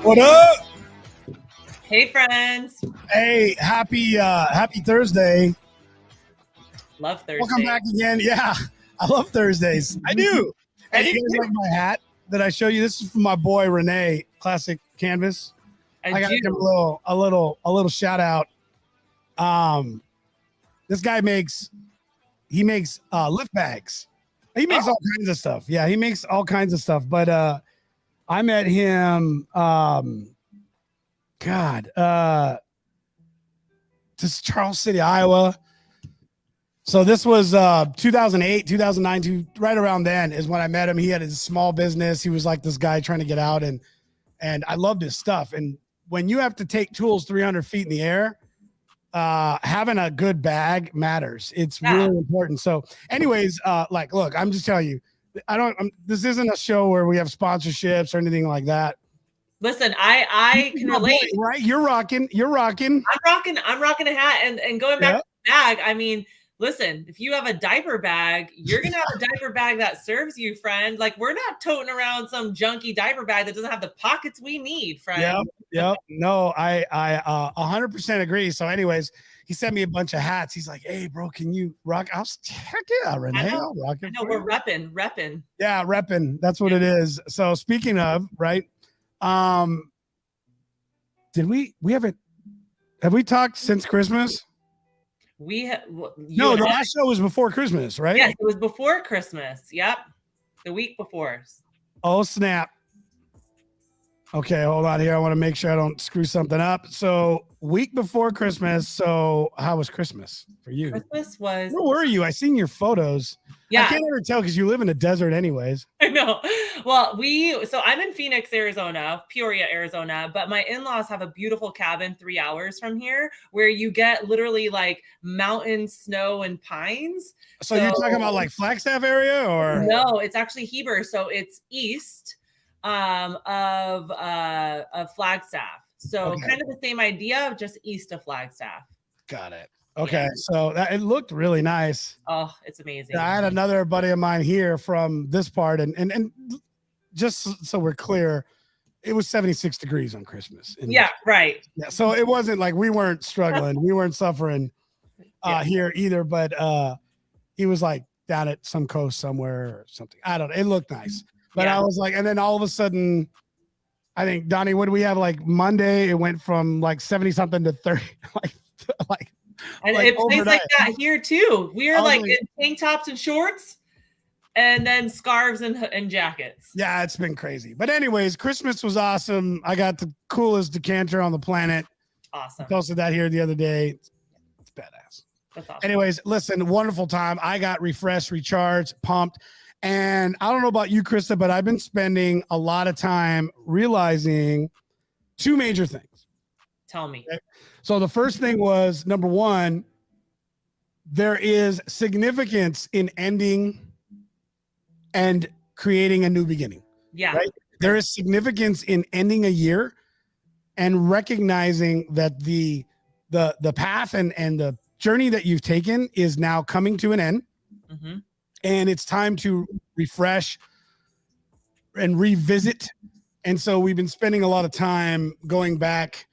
What up? Hey, friends. Hey, happy Thursday. Love Thursday. Welcome back again. Yeah, I love Thursdays. I do. Hey, you guys like my hat that I show you? This is from my boy Renee, Classic Canvas. I got to give him a little shout out. This guy makes lift bags. He makes all kinds of stuff. Yeah, he makes all kinds of stuff. But I met him. This is Charles City, Iowa. So this was 2008, 2009, right around then is when I met him. He had his small business. He was like this guy trying to get out, and I loved his stuff. And when you have to take tools 300 feet in the air, having a good bag matters. It's really important. So anyways, look, I'm just telling you, this isn't a show where we have sponsorships or anything like that. Listen, I can relate. Right? You're rocking. I'm rocking a hat, and going back to the bag. I mean, listen, if you have a diaper bag, you're going to have a diaper bag that serves you, friend. Like, we're not toting around some junky diaper bag that doesn't have the pockets we need, friend. Yep. No, I 100% agree. So anyways, he sent me a bunch of hats. He's like, hey, bro, can you rock? I was heck yeah, Renee. I'll rock it. I know, we're repping. Yeah, repping. That's what it is. So speaking of, right, have we talked since Christmas? The last show was before Christmas, right? Yes, it was before Christmas. Yep. The week before. Oh, snap. Okay, hold on here. I want to make sure I don't screw something up. So, week before Christmas. So, how was Christmas for you? Christmas was... Where were you? I seen your photos. Yeah. I can't ever tell because you live in a desert anyways. I know. Well, so I'm in Phoenix, Arizona, Peoria, Arizona, but my in-laws have a beautiful cabin 3 hours from here where you get literally like mountain snow and pines. So you're talking about like Flagstaff area or? No, it's actually Heber. So it's east of Flagstaff. So kind of the same idea, just east of Flagstaff. Got it. Okay, so it looked really nice. Oh, it's amazing. I had another buddy of mine here from this part, and just so we're clear, it was 76 degrees on Christmas. Right. Yeah, so it wasn't like we weren't struggling, we weren't suffering here either. But he was like down at some coast somewhere or something. I don't know. It looked nice, but I was like, and then all of a sudden, I think Donnie, what do we have? Like Monday, it went from like 70 something to 30, like. And it plays like that here too. We are like in tank tops and shorts, and then scarves and jackets. Yeah, it's been crazy. But anyways, Christmas was awesome. I got the coolest decanter on the planet. Awesome. I posted that here the other day. It's badass. That's awesome. Anyways, listen, wonderful time. I got refreshed, recharged, pumped. And I don't know about you, Krista, but I've been spending a lot of time realizing two major things. Tell me. Okay? So the first thing was, number one, there is significance in ending and creating a new beginning. Yeah. Right? There is significance in ending a year and recognizing that the path and the journey that you've taken is now coming to an end. Mm-hmm. And it's time to refresh and revisit. And so we've been spending a lot of time going back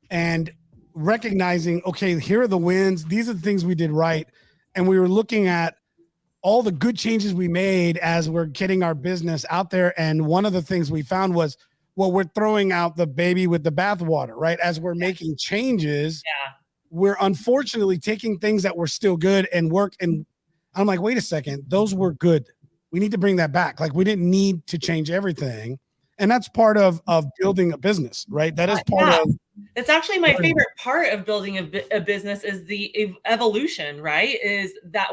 and recognizing, okay, here are the wins. These are the things we did right. And we were looking at all the good changes we made as we're getting our business out there. And one of the things we found was, well, we're throwing out the baby with the bathwater, right? As we're making changes, we're unfortunately taking things that were still good and work. And I'm like, wait a second, those were good. We need to bring that back. Like, we didn't need to change everything. And that's part of building a business, right? That is part of. It's actually my favorite part of building a business is the evolution, right? Is that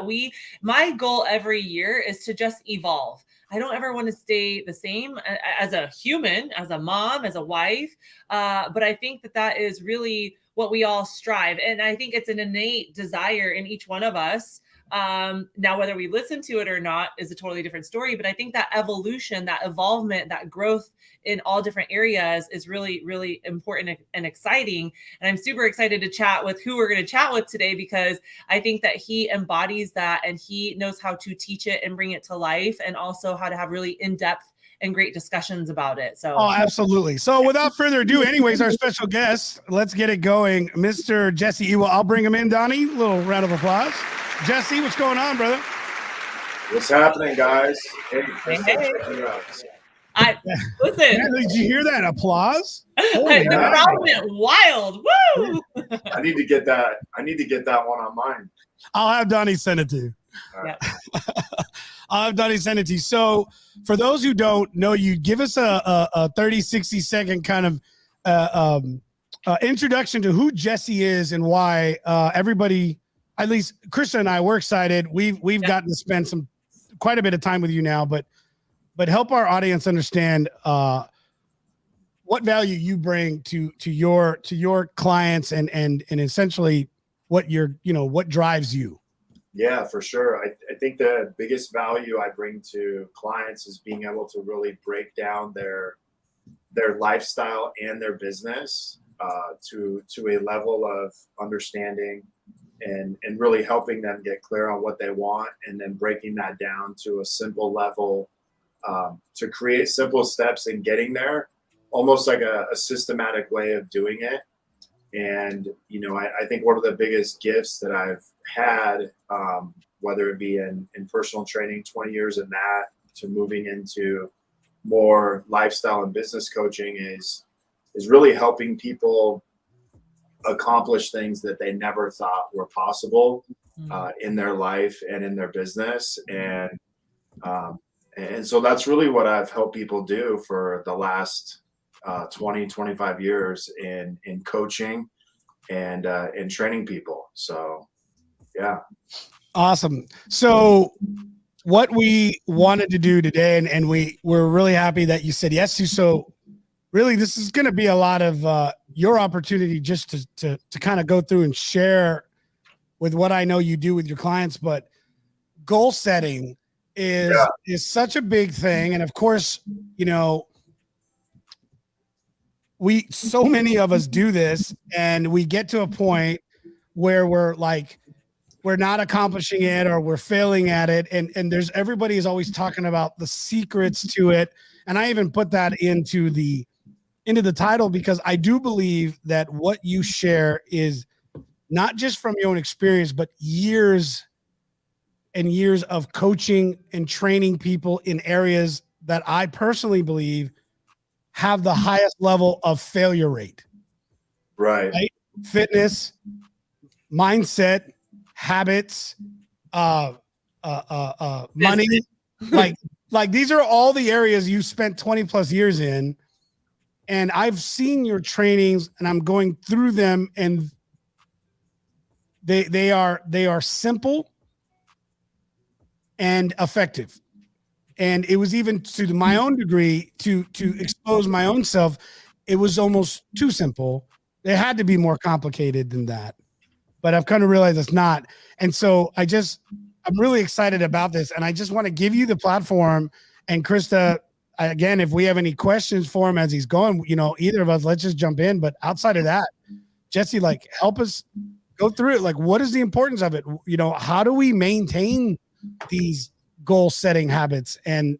my goal every year is to just evolve. I don't ever want to stay the same as a human, as a mom, as a wife. But I think that is really what we all strive. And I think it's an innate desire in each one of us. Now, whether we listen to it or not is a totally different story. But I think that evolution, that evolvement, that growth in all different areas is really, really important and exciting. And I'm super excited to chat with who we're going to chat with today, because I think that he embodies that and he knows how to teach it and bring it to life, and also how to have really in-depth and great discussions about it. So oh, absolutely. So without further ado, anyways, our special guest, let's get it going. Mr. Jessie Ewell. I'll bring him in, Donnie. A little round of applause. Jesse, what's going on, brother? What's happening, guys? Hey, Krista, Hey. check you out. Listen. Man, did you hear that applause? The crowd went wild. Woo! I need to get that. I need to get that one on mine. I'll have Donnie send it to you. Right. I'll have Donnie send it to you. So for those who don't know you, give us a 30, 60 second kind of introduction to who Jessie is and why everybody, at least Krista and I, we're excited. We've gotten to spend quite a bit of time with you now, but help our audience understand what value you bring to your clients and essentially what drives you. Yeah, for sure. I think the biggest value I bring to clients is being able to really break down their lifestyle and their business to a level of understanding and really helping them get clear on what they want, and then breaking that down to a simple level to create simple steps in getting there, almost like a systematic way of doing it. And, I think one of the biggest gifts that I've had, whether it be in personal training, 20 years in that, to moving into more lifestyle and business coaching is really helping people accomplish things that they never thought were possible in their life and in their business. And so that's really what I've helped people do for the last 20, 25 years in coaching and in training people. So, yeah. Awesome. So what we wanted to do today, and we're really happy that you said yes to. So really, this is going to be a lot of your opportunity just to kind of go through and share with what I know you do with your clients. But goal setting is such a big thing. And of course, so many of us do this, and we get to a point where we're not accomplishing it, or we're failing at it. And everybody is always talking about the secrets to it. And I even put that into the title, because I do believe that what you share is not just from your own experience, but years and years of coaching and training people in areas that I personally believe have the highest level of failure rate. Right? Fitness, mindset, habits, money. Like these are all the areas you spent 20 plus years in. And I've seen your trainings, and I'm going through them, and they are simple and effective. And it was, even to my own degree, to expose my own self, it was almost too simple. It had to be more complicated than that. But I've kind of realized it's not. And so I'm really excited about this. And I just want to give you the platform. And Krista, again, if we have any questions for him as he's going, either of us, let's just jump in. But outside of that, Jessie, help us go through it. What is the importance of it? How do we maintain these goal setting habits and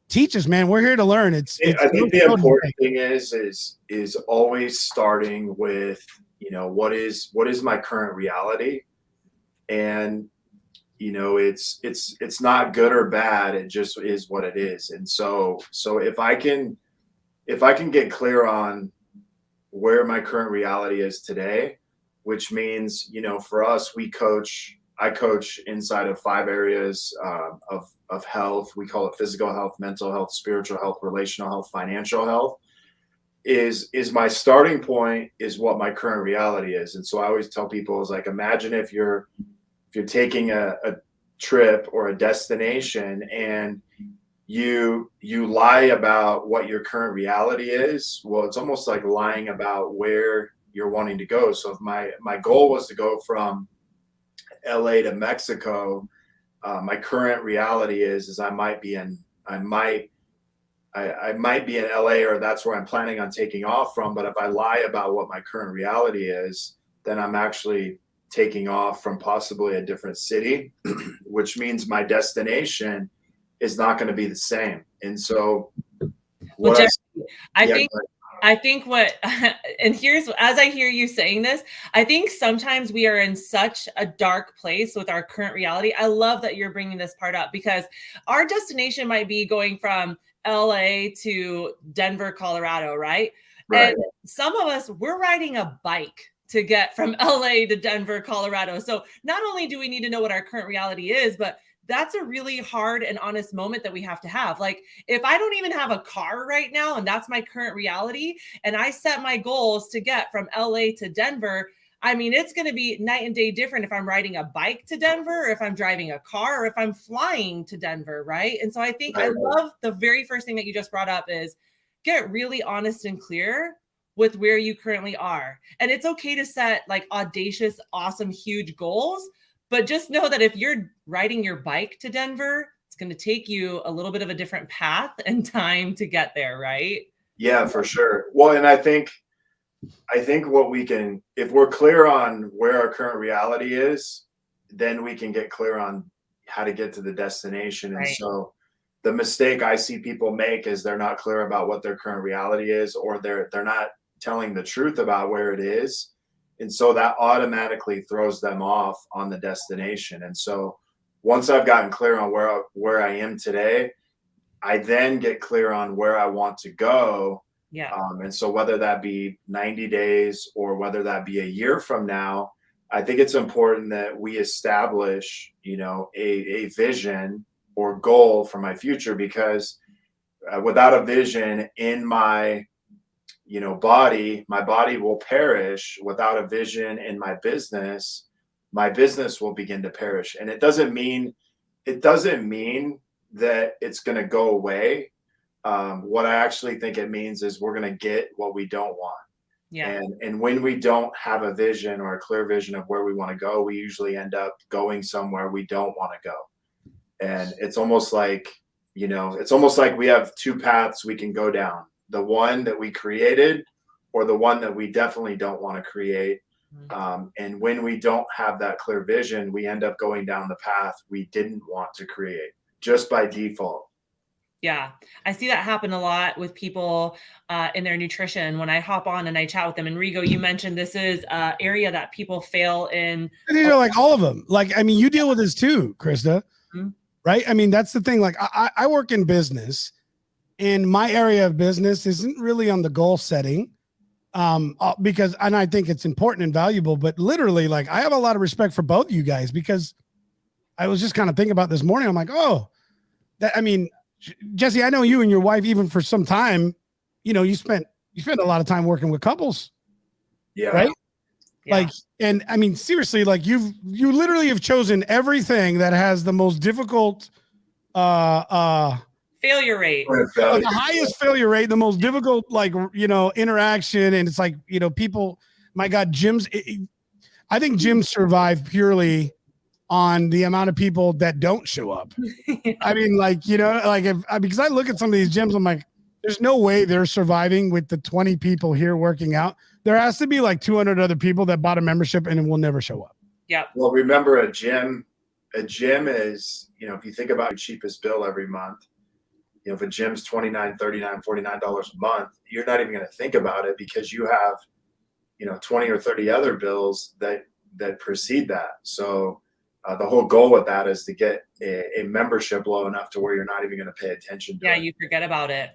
teach us, man? We're here to learn. I think the important thing is always starting with, what is my current reality? And, it's not good or bad. It just is what it is. And so if I can get clear on where my current reality is today, which means, for us, I coach inside of 5 areas of health. We call it physical health, mental health, spiritual health, relational health, financial health. Is my starting point is what my current reality is. And so I always tell people, is imagine if you're taking a trip or a destination, and you lie about what your current reality is. Well, it's almost like lying about where you're wanting to go. So if my goal was to go from LA to Mexico, my current reality is I might be in LA, or that's where I'm planning on taking off from. But if I lie about what my current reality is, then I'm actually taking off from possibly a different city, which means my destination is not going to be the same. And so Well, what Jesse, I yeah, think what, and here's, as I hear you saying this, I think sometimes we are in such a dark place with our current reality. I love that you're bringing this part up, because our destination might be going from LA to Denver, Colorado, right? right. And some of us, we're riding a bike to get from LA to Denver, Colorado. So not only do we need to know what our current reality is, but that's a really hard and honest moment that we have to have. Like, if I don't even have a car right now, and that's my current reality, and I set my goals to get from LA to Denver, I mean, it's going to be night and day different if I'm riding a bike to Denver, or if I'm driving a car, or if I'm flying to Denver, right? And so I think I love the very first thing that you just brought up is get really honest and clear with where you currently are. And it's okay to set like audacious, awesome, huge goals, but just know that if you're riding your bike to Denver, it's going to take you a little bit of a different path and time to get there, right? Yeah, for sure. Well, and I think what we can, if we're clear on where our current reality is, then we can get clear on how to get to the destination. And so the mistake I see people make is they're not clear about what their current reality is, or they're not telling the truth about where it is. And so that automatically throws them off on the destination. And so once I've gotten clear on where I am today, I then get clear on where I want to go. Yeah. And so whether that be 90 days or whether that be a year from now, I think it's important that we establish, a vision or goal for my future, because without a vision in my my body will perish. Without a vision in my business will begin to perish. And it doesn't mean that it's going to go away. What I actually think it means is we're going to get what we don't want. Yeah. And when we don't have a vision or a clear vision of where we want to go, we usually end up going somewhere we don't want to go. And it's almost like we have two paths we can go down. The one that we created, or the one that we definitely don't want to create. And when we don't have that clear vision, we end up going down the path we didn't want to create just by default. Yeah, I see that happen a lot with people in their nutrition when I hop on and I chat with them. And Rigo, you mentioned this is an area that people fail in. Like all of them. Like, I mean, you deal with this too, Krista, right? I mean, that's the thing. Like, I work in business. And my area of business isn't really on the goal setting, because, and I think it's important and valuable, but literally, like, I have a lot of respect for both of you guys, because I was just kind of thinking about this morning. I'm like, Jessie, I know you and your wife, even for some time, you spent a lot of time working with couples. Yeah. Right. Yeah. Like, and I mean, seriously, like you literally have chosen everything that has the most difficult, failure rate, the highest failure rate, the most difficult, interaction. And it's like, people, my God, I think gyms survive purely on the amount of people that don't show up. I mean, because I look at some of these gyms, I'm like, there's no way they're surviving with the 20 people here working out. There has to be like 200 other people that bought a membership and will never show up. Yeah. Well, remember, a gym is, if you think about your cheapest bill every month, if a gym's $29, $39, $49 a month, you're not even going to think about it, because you have, 20 or 30 other bills that precede that. So the whole goal with that is to get a membership low enough to where you're not even going to pay attention to it. You forget about it.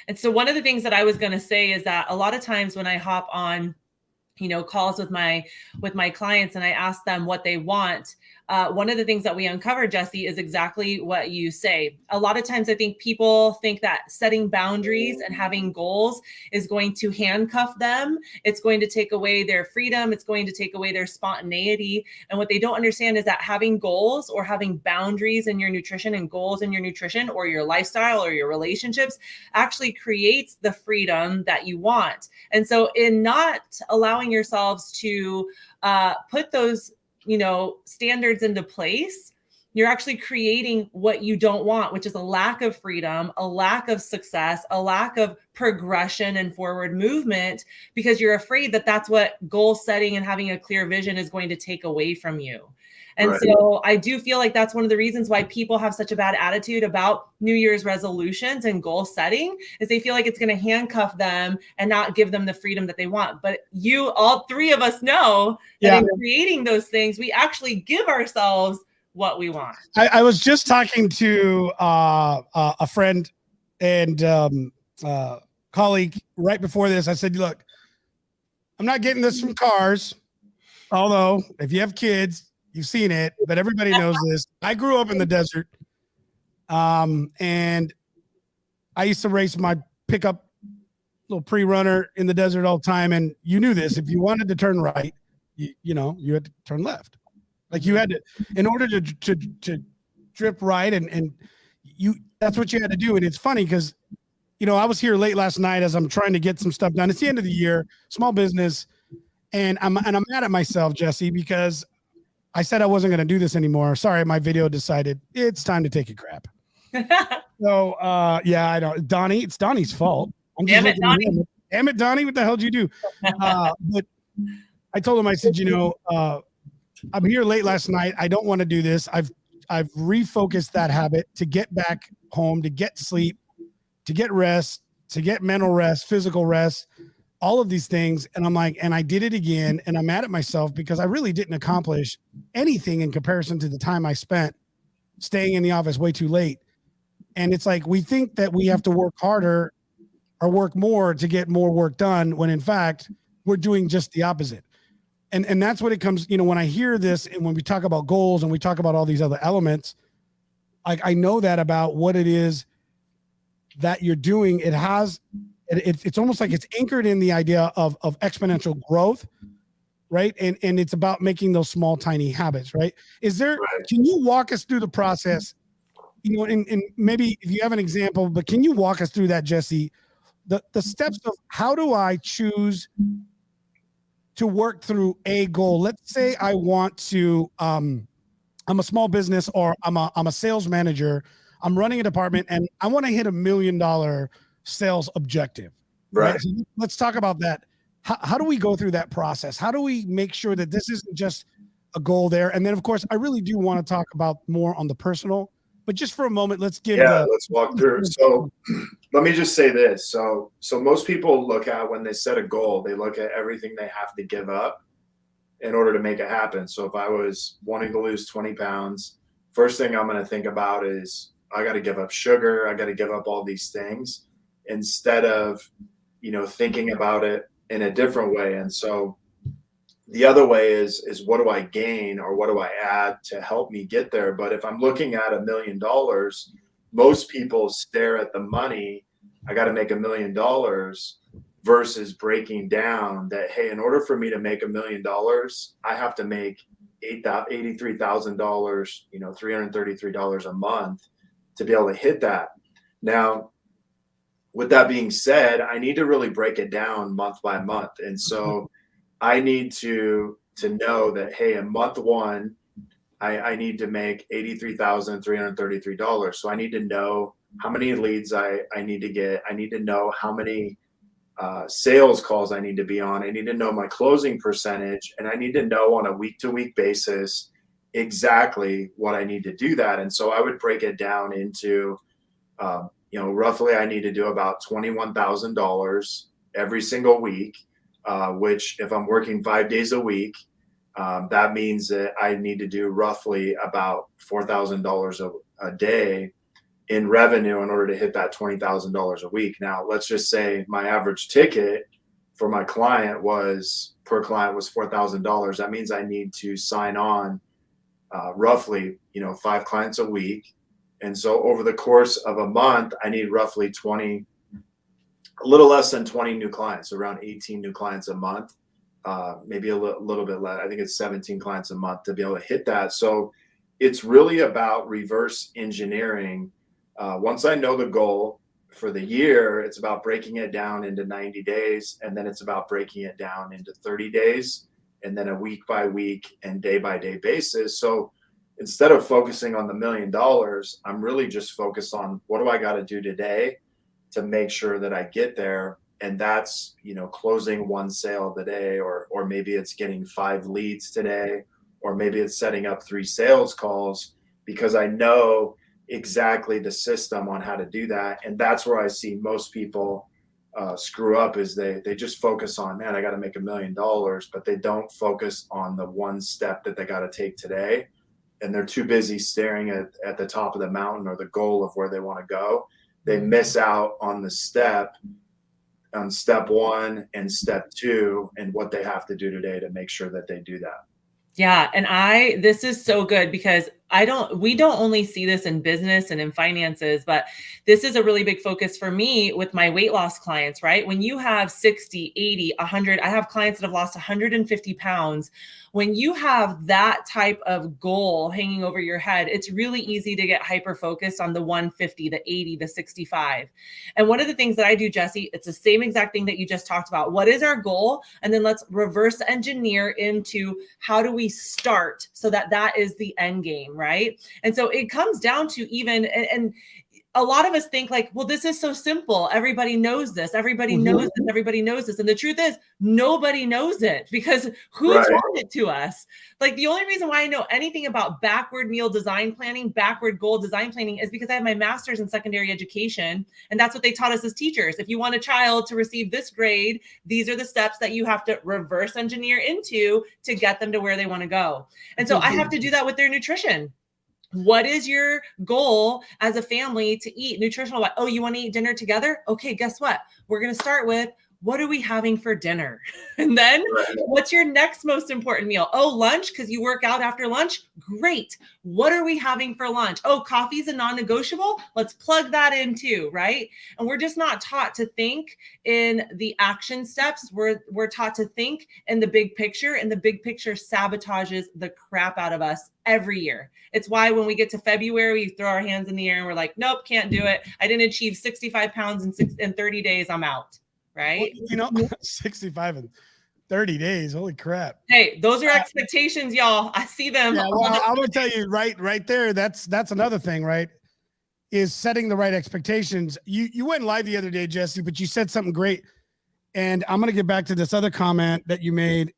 And so one of the things that I was going to say is that a lot of times when I hop on, calls with my clients and I ask them what they want, one of the things that we uncover, Jessie, is exactly what you say. A lot of times I think people think that setting boundaries and having goals is going to handcuff them. It's going to take away their freedom. It's going to take away their spontaneity. And what they don't understand is that having goals or having boundaries in your nutrition and goals in your nutrition or your lifestyle or your relationships actually creates the freedom that you want. And so in not allowing yourselves to put those standards into place, you're actually creating what you don't want, which is a lack of freedom, a lack of success, a lack of progression and forward movement, because you're afraid that that's what goal setting and having a clear vision is going to take away from you. And Right. so I do feel like that's one of the reasons why people have such a bad attitude about New Year's resolutions and goal setting, is they feel like it's going to handcuff them and not give them the freedom that they want. But all three of us know that in creating those things, we actually give ourselves what we want. I was just talking to a friend and colleague right before this. I said, look, I'm not getting this from cars, although if you have kids, you've seen it, but everybody knows this. I grew up in the desert, and I used to race my pickup little pre-runner in the desert all the time. And you knew this, if you wanted to turn right, you had to turn left. Like you had to, in order to drip right, and that's what you had to do. And it's funny because, I was here late last night as I'm trying to get some stuff done. It's the end of the year, small business, and I'm mad at myself, Jessie, because I said I wasn't going to do this anymore. Sorry, my video decided it's time to take a crap. So I know, Donnie, it's Donnie's fault. Damn it, Donnie. Damn it, Donnie, what the hell did you do? But I told him, I said, I'm here late last night. I don't want to do this. I've refocused that habit to get back home, to get sleep, to get rest, to get mental rest, physical rest, all of these things. And I'm like, and I did it again. And I'm mad at myself because I really didn't accomplish anything in comparison to the time I spent staying in the office way too late. And it's like, we think that we have to work harder or work more to get more work done, when in fact, we're doing just the opposite. And that's what it comes, when I hear this and when we talk about goals and we talk about all these other elements, like I know that about what it is that you're doing. It's almost like it's anchored in the idea of exponential growth, right? And it's about making those small, tiny habits, right? Can you walk us through the process, and maybe if you have an example, but can you walk us through that, Jessie, the steps of how do I choose to work through a goal? Let's say I want to, I'm a small business, or I'm a sales manager. I'm running a department and I want to hit $1 million sales objective. Right. So let's talk about that. How do we go through that process? How do we make sure that this isn't just a goal there? And then of course, I really do want to talk about more on the personal, but just for a moment, let's walk through. So let me just say this. So most people look at, when they set a goal, they look at everything they have to give up in order to make it happen. So if I was wanting to lose 20 pounds, first thing I'm going to think about is I got to give up sugar. I got to give up all these things, instead of, thinking about it in a different way. And so the other way is what do I gain, or what do I add to help me get there? But if I'm looking at $1 million, most people stare at the money. I got to make $1 million, versus breaking down that, hey, in order for me to make $1 million, I have to make $83,000, $333 a month to be able to hit that. Now, with that being said, I need to really break it down month by month. And so I need to know that, hey, in month one, I need to make $83,333. So I need to know how many leads I need to get. I need to know how many sales calls I need to be on. I need to know my closing percentage, and I need to know on a week-to-week basis exactly what I need to do that. And so I would break it down into, roughly I need to do about $21,000 every single week, which if I'm working 5 days a week, that means that I need to do roughly about $4,000 a day in revenue in order to hit that $20,000 a week. Now, let's just say my average ticket for my client was $4,000. That means I need to sign on roughly, 5 clients a week. And so over the course of a month, I need roughly a little less than 20 new clients, around 18 new clients a month, maybe a little bit less. I think it's 17 clients a month to be able to hit that. So it's really about reverse engineering. Once I know the goal for the year, it's about breaking it down into 90 days. And then it's about breaking it down into 30 days, and then a week by week and day by day basis. So instead of focusing on the $1 million, I'm really just focused on what do I got to do today to make sure that I get there. And that's, closing one sale today, or maybe it's getting 5 leads today, or maybe it's setting up 3 sales calls, because I know exactly the system on how to do that. And that's where I see most people screw up, is they just focus on, man, I got to make $1 million, but they don't focus on the one step that they got to take today. And they're too busy staring at the top of the mountain or the goal of where they want to go. They miss out on step 1 and step 2 and what they have to do today to make sure that they do that. Yeah. And this is so good, because we don't only see this in business and in finances, but this is a really big focus for me with my weight loss clients, right? When you have 60, 80, 100, I have clients that have lost 150 pounds. When you have that type of goal hanging over your head, it's really easy to get hyper focused on the 150, the 80, the 65. And one of the things that I do, Jessie, it's the same exact thing that you just talked about. What is our goal? And then let's reverse engineer into how do we start so that is the end game, right? And so it comes down to even, and a lot of us think like, well, this is so simple. Everybody knows this. Everybody knows this. Everybody knows this. And the truth is, nobody knows it, because who taught it to us? Like, the only reason why I know anything about backward meal design planning, backward goal design planning, is because I have my master's in secondary education. And that's what they taught us as teachers. If you want a child to receive this grade, these are the steps that you have to reverse engineer into to get them to where they want to go. And so I have to do that with their nutrition. What is your goal as a family to eat nutritional? Oh, you want to eat dinner together? Okay, guess what? We're going to start with, what are we having for dinner? And then what's your next most important meal? Oh, lunch, because you work out after lunch? Great. What are we having for lunch? Oh, coffee's a non-negotiable. Let's plug that in too, right? And we're just not taught to think in the action steps. We're taught to think in the big picture, and the big picture sabotages the crap out of us every year. It's why when we get to February, we throw our hands in the air and we're like, nope, can't do it. I didn't achieve 65 pounds in 30 days. I'm out. Right? Well, 65 in 30 days. Holy crap. Hey, those are expectations, y'all. I see them. Yeah, well, I'm going to tell you right there. That's another thing, right? Is setting the right expectations. You went live the other day, Jessie, but you said something great. And I'm going to get back to this other comment that you made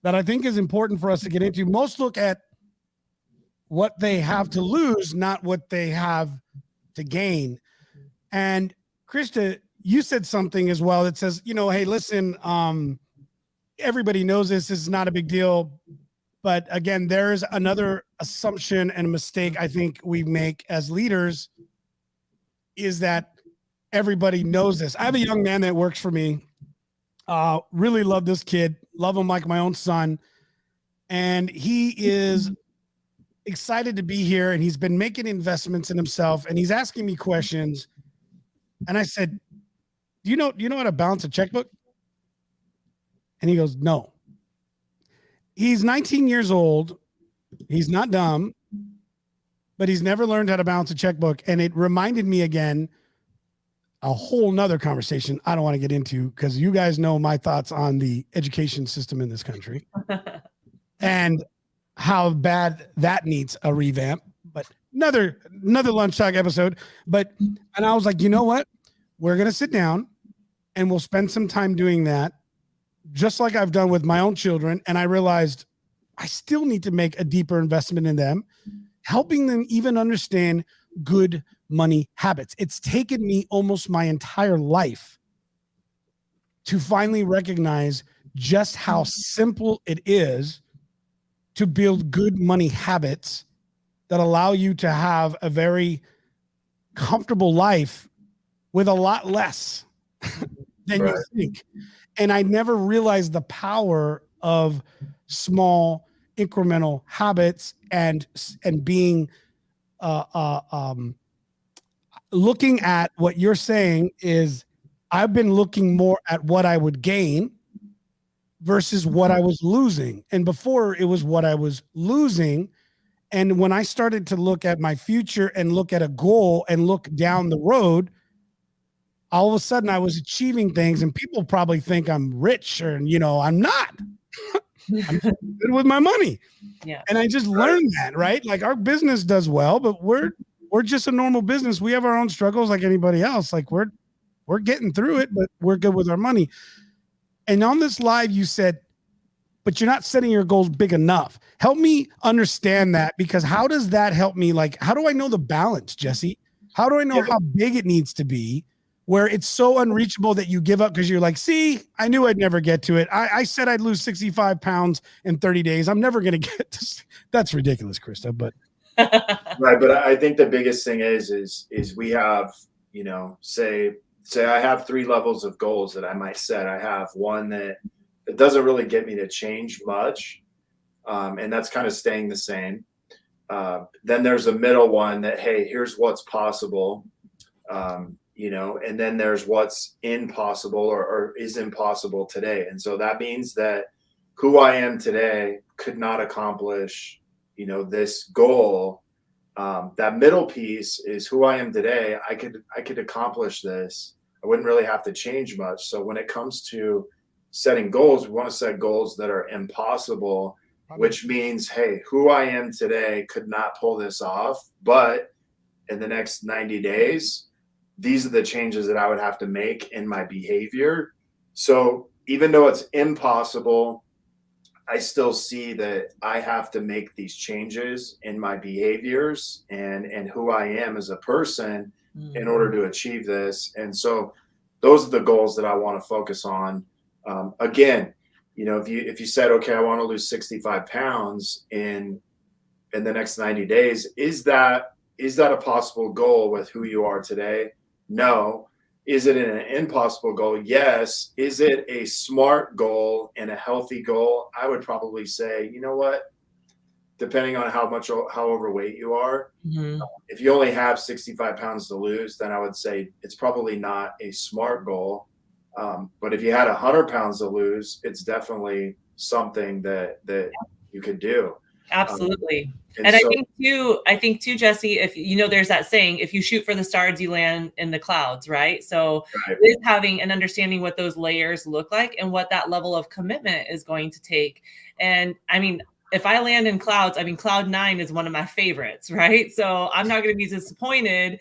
that I think is important for us to get into. Most look at what they have to lose, not what they have to gain. And Krista, you said something as well that says, hey, listen, everybody knows this is not a big deal. But again, there's another assumption and a mistake I think we make as leaders, is that everybody knows this. I have a young man that works for me. Really love this kid, love him like my own son. And he is excited to be here, and he's been making investments in himself, and he's asking me questions. And I said, do you know how to balance a checkbook? And he goes, no. He's 19 years old. He's not dumb, but he's never learned how to balance a checkbook. And it reminded me again, a whole nother conversation I don't want to get into, because you guys know my thoughts on the education system in this country and how bad that needs a revamp. But another lunch talk episode. And I was like, you know what? We're going to sit down and we'll spend some time doing that, just like I've done with my own children. And I realized I still need to make a deeper investment in them, helping them even understand good money habits. It's taken me almost my entire life to finally recognize just how simple it is to build good money habits that allow you to have a very comfortable life with a lot less than you think. And I never realized the power of small incremental habits and being looking at what you're saying is, I've been looking more at what I would gain versus what I was losing. And before, it was what I was losing. And when I started to look at my future and look at a goal and look down the road, all of a sudden I was achieving things, and people probably think I'm rich, or, I'm not. I'm good with my money. Yeah. And I just learned that, right? Like our business does well, but we're just a normal business. We have our own struggles like anybody else. Like we're getting through it, but we're good with our money. And on this live, you said, but you're not setting your goals big enough. Help me understand that, because how does that help me? Like, how do I know the balance, Jesse? How do I know how big it needs to be where it's so unreachable that you give up because you're like, see, I knew I'd never get to it. I said I'd lose 65 pounds in 30 days. I'm never going to get to. That's ridiculous, Krista, but. Right. But I think the biggest thing is we have, you know, say I have 3 levels of goals that I might set. I have one that it doesn't really get me to change much. And that's kind of staying the same. Then there's a middle one that, hey, here's what's possible. You know, and then there's what's impossible or is impossible today. And so that means that who I am today could not accomplish, you know, this goal. That middle piece is who I am today. I could accomplish this. I wouldn't really have to change much. So when it comes to setting goals, we want to set goals that are impossible, which means, hey, who I am today could not pull this off. But in the next 90 days, these are the changes that I would have to make in my behavior. So even though it's impossible, I still see that I have to make these changes in my behaviors and who I am as a person in order to achieve this. And so those are the goals that I want to focus on. Again, you know, if you said, okay, I want to lose 65 pounds in the next 90 days, is that a possible goal with who you are today? No. Is it an impossible goal? Yes. Is it a smart goal and a healthy goal? I would probably say, you know what? Depending on how overweight you are, if you only have 65 pounds to lose, then I would say it's probably not a smart goal. But if you had 100 pounds to lose, it's definitely something that you could do. Absolutely. And so, I think too, Jesse, if you know, there's that saying, if you shoot for the stars, you land in the clouds, right? So it is having and understanding what those layers look like and what that level of commitment is going to take. And I mean, if I land in clouds, I mean, cloud 9 is one of my favorites, right? So I'm not going to be disappointed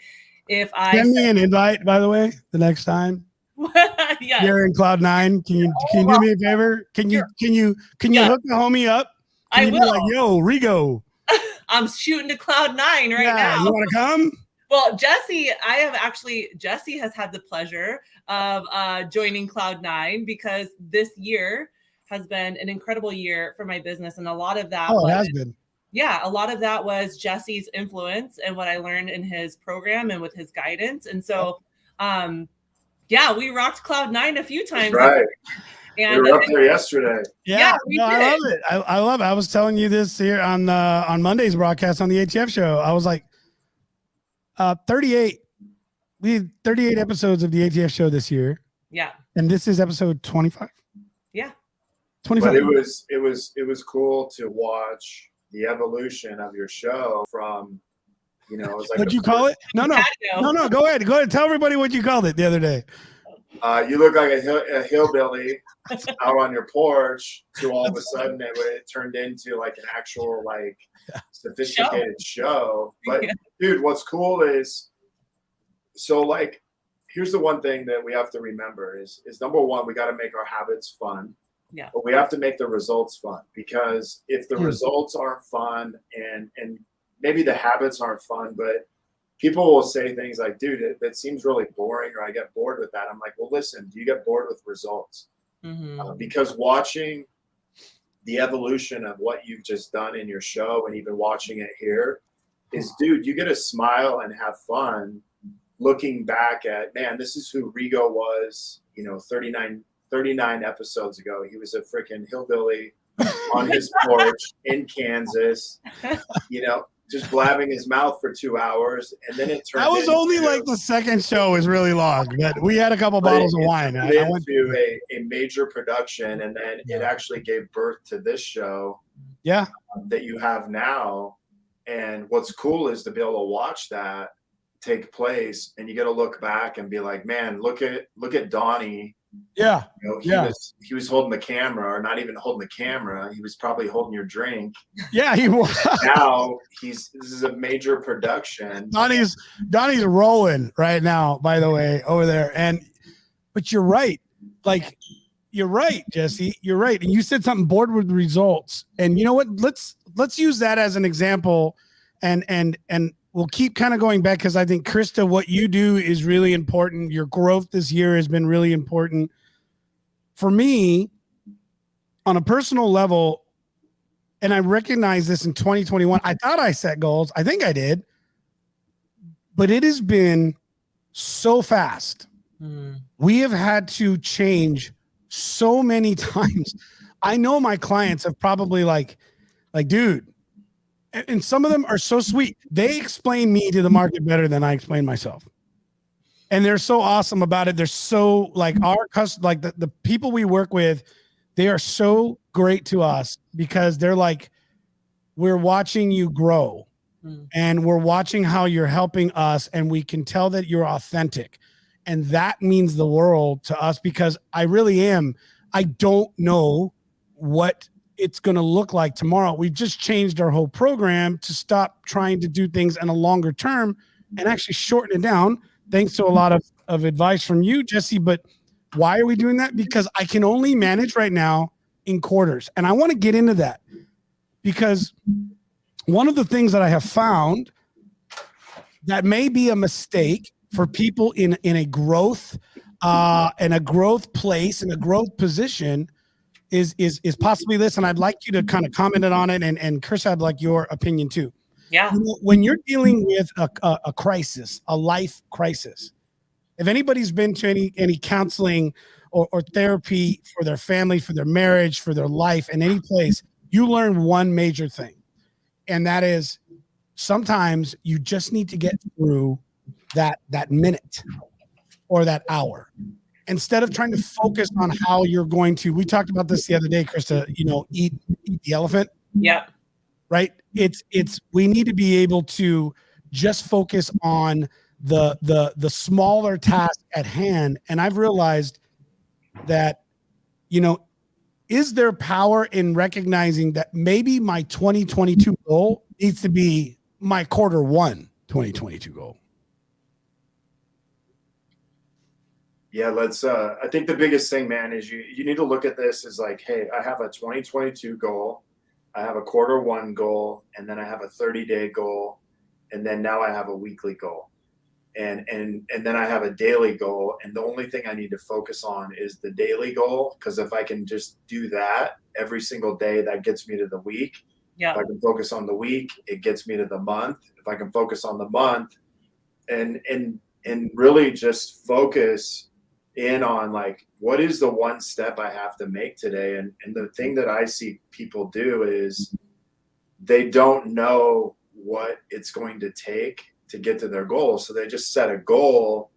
if I send me an invite, by the way, the next time. Yes. You're in cloud 9. Can you do me a favor? Can you hook the homie up? I will. Be like, yo, Rigo. I'm shooting to cloud 9 right now. You want to come? Well, Jesse has had the pleasure of joining Cloud 9 because this year has been an incredible year for my business. And a lot of that it has been. Yeah, a lot of that was Jesse's influence and what I learned in his program and with his guidance. And so, we rocked Cloud 9 a few times. That's right. And we were up there yesterday. I love it. I love it. I was telling you this here on Monday's broadcast on the ATF show. I was like, 38. We had 38 episodes of the ATF show this year. Yeah. And this is episode 25. Yeah. 25. But it was cool to watch the evolution of your show from, you know, it was like what'd you call it? No. Go ahead. Tell everybody what you called it the other day. You look like a hillbilly out on your porch to all of a sudden it turned into like an actual sophisticated show. But dude, what's cool is, so like, here's the one thing that we have to remember is number one, we got to make our habits fun. Yeah. But we have to make the results fun, because if the results aren't fun and maybe the habits aren't fun, but people will say things like, dude, that seems really boring, or I get bored with that. I'm like, well, listen, do you get bored with results? Because watching the evolution of what you've just done in your show and even watching it here is, dude, you get to smile and have fun looking back at, man, this is who Rigo was, you know, 39 episodes ago. He was a freaking hillbilly on his porch in Kansas, you know, just blabbing his mouth for 2 hours, and then it turned. That was only like the second show is really long, but we had a couple bottles of wine. I went to a major production, and then it actually gave birth to this show. Yeah, that you have now. And what's cool is to be able to watch that take place, and you get to look back and be like, man, look at Donnie Yeah. You know, Yeah. he was holding the camera, or not even holding the camera. He was probably holding your drink. Yeah, he was. Now this is a major production. Donnie's rolling right now, by the way, over there. But you're right. Like, you're right, Jesse. You're right. And you said something, bored with results. And you know what? Let's use that as an example, and we'll keep kind of going back, because I think, Krista, what you do is really important. Your growth this year has been really important. For me, on a personal level, and I recognize this in 2021, I thought I set goals. I think I did. But it has been so fast. We have had to change so many times. I know my clients have probably like, dude, and some of them are so sweet. They explain me to the market better than I explain myself. And they're so awesome about it. They're so like the people we work with, they are so great to us, because they're like, we're watching you grow and we're watching how you're helping us. And we can tell that you're authentic. And that means the world to us, because I really am. I don't know what it's going to look like tomorrow. We've just changed our whole program to stop trying to do things in a longer term and actually shorten it down, thanks to a lot of advice from you, Jesse. But why are we doing that? Because I can only manage right now in quarters. And I want to get into that, because one of the things that I have found that may be a mistake for people in a growth place, in a growth position, is possibly this. And I'd like you to kind of comment on it. And Chris, I'd like your opinion too. Yeah. When you're dealing with a crisis, a life crisis, if anybody's been to any counseling or therapy for their family, for their marriage, for their life, in any place, you learn one major thing. And that is, sometimes you just need to get through that minute or that hour, instead of trying to focus on how you're going to, we talked about this the other day, Krista, eat the elephant. Yeah. Right. We need to be able to just focus on the smaller task at hand. And I've realized that, is there power in recognizing that maybe my 2022 goal needs to be my Q1 2022 goal? Yeah, I think the biggest thing, man, is you need to look at this as like, hey, I have a 2022 goal, I have a Q1 goal, and then I have a 30-day goal, and then now I have a weekly goal. And then I have a daily goal, and the only thing I need to focus on is the daily goal, because if I can just do that every single day, that gets me to the week. Yeah. If I can focus on the week, it gets me to the month. If I can focus on the month and really just focus in on like, what is the one step I have to make today? And the thing that I see people do is they don't know what it's going to take to get to their goal. So they just set a goal,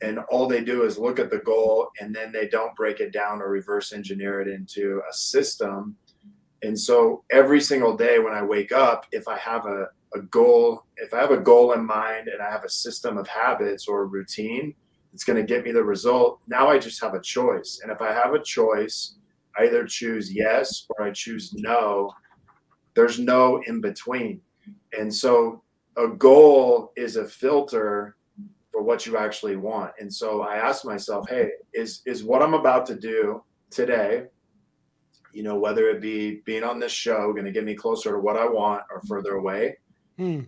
and all they do is look at the goal, and then they don't break it down or reverse engineer it into a system. And so every single day when I wake up, if I have a goal in mind, and I have a system of habits or a routine, it's going to get me the result. Now I just have a choice. And if I have a choice, I either choose yes or I choose no. There's no in between. And so a goal is a filter for what you actually want. And so I asked myself, hey, is what I'm about to do today, whether it be being on this show, going to get me closer to what I want or further away?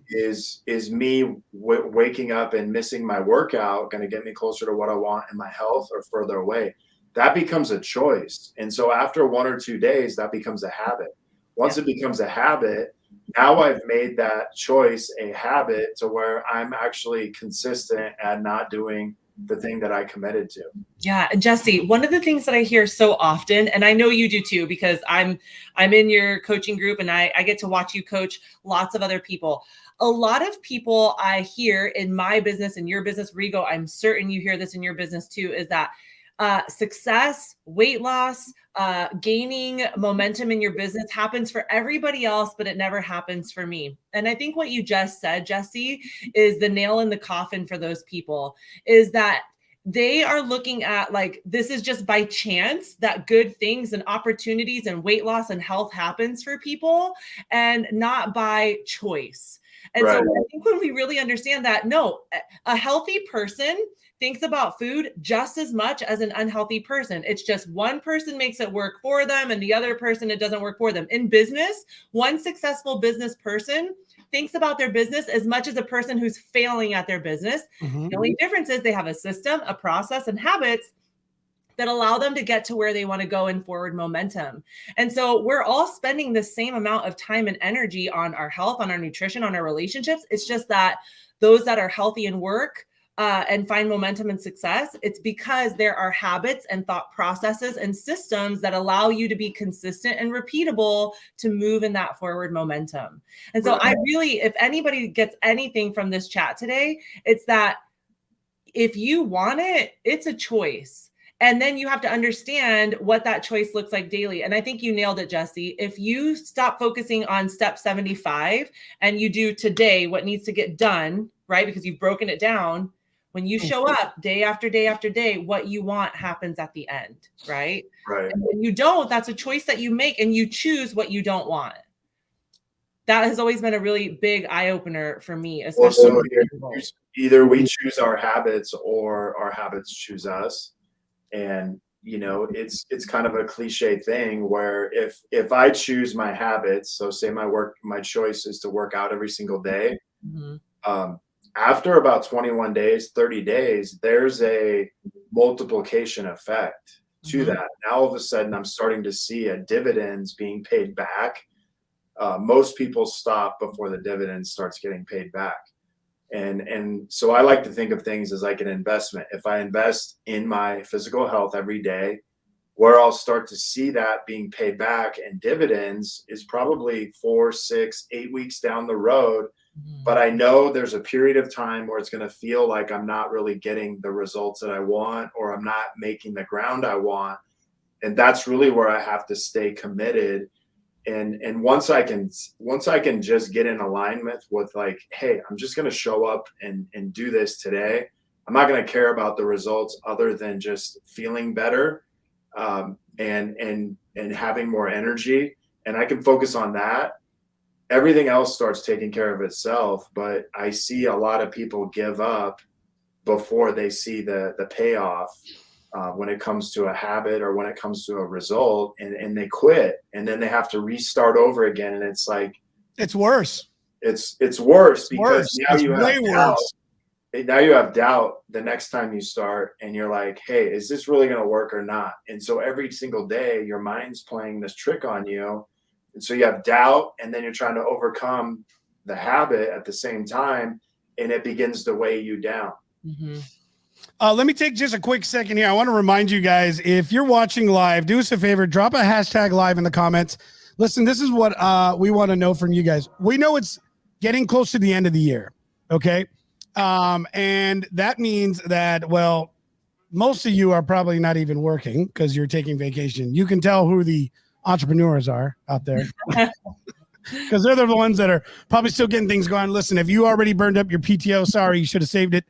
Is me waking up and missing my workout going to get me closer to what I want in my health or further away? That becomes a choice. And so after 1 or 2 days, that becomes a habit. Once it becomes a habit, now I've made that choice a habit to where I'm actually consistent at not doing the thing that I committed to. Yeah. And Jesse, one of the things that I hear so often, and I know you do too, because I'm in your coaching group and I get to watch you coach lots of other people. A lot of people I hear in my business, in your business, Rigo, I'm certain you hear this in your business too, is that success, weight loss, gaining momentum in your business happens for everybody else, but it never happens for me. And I think what you just said, Jesse, is the nail in the coffin for those people, is that they are looking at like, this is just by chance that good things and opportunities and weight loss and health happens for people, and not by choice. And so I think when we really understand that, no, a healthy person thinks about food just as much as an unhealthy person. It's just one person makes it work for them and the other person, it doesn't work for them. In business, one successful business person thinks about their business as much as a person who's failing at their business. Mm-hmm. The only difference is they have a system, a process, and habits that allow them to get to where they want to go in forward momentum. And so we're all spending the same amount of time and energy on our health, on our nutrition, on our relationships. It's just that those that are healthy in work and find momentum and success, it's because there are habits and thought processes and systems that allow you to be consistent and repeatable to move in that forward momentum. And so I really, if anybody gets anything from this chat today, it's that if you want it, it's a choice. And then you have to understand what that choice looks like daily. And I think you nailed it, Jessie. If you stop focusing on step 75 and you do today what needs to get done, right? Because you've broken it down. When you show up day after day after day, what you want happens at the end, right? Right. And when you don't, that's a choice that you make, and you choose what you don't want. That has always been a really big eye opener for me. Especially either we choose our habits or our habits choose us. And, you know, it's kind of a cliche thing where if I choose my habits, so say my choice is to work out every single day. Mm-hmm. After about 21 days, 30 days, there's a multiplication effect to that. Now, all of a sudden, I'm starting to see a dividends being paid back. Most people stop before the dividend starts getting paid back. And so I like to think of things as like an investment. If I invest in my physical health every day, where I'll start to see that being paid back and dividends is probably 4, 6, 8 weeks down the road. But I know there's a period of time where it's going to feel like I'm not really getting the results that I want, or I'm not making the ground I want. And that's really where I have to stay committed. And once I can just get in alignment with like, hey, I'm just going to show up and do this today. I'm not going to care about the results other than just feeling better and having more energy. And I can focus on that. Everything else starts taking care of itself. But I see a lot of people give up before they see the payoff when it comes to a habit or when it comes to a result, and they quit, and then they have to restart over again. And it's like, it's worse. It's worse because worse. now it's you way have doubt. Worse. Now you have doubt the next time you start, and you're like, hey, is this really going to work or not? And so every single day your mind's playing this trick on you. And so you have doubt, and then you're trying to overcome the habit at the same time, and it begins to weigh you down. Mm-hmm. Let me take just a quick second here. I want to remind you guys, if you're watching live, do us a favor, drop a hashtag live in the comments. Listen, this is what we want to know from you guys. We know it's getting close to the end of the year, okay? And that means that, well, most of you are probably not even working because you're taking vacation. You can tell who the entrepreneurs are out there because they're the ones that are probably still getting things going. Listen, if you already burned up your PTO, sorry, you should have saved it.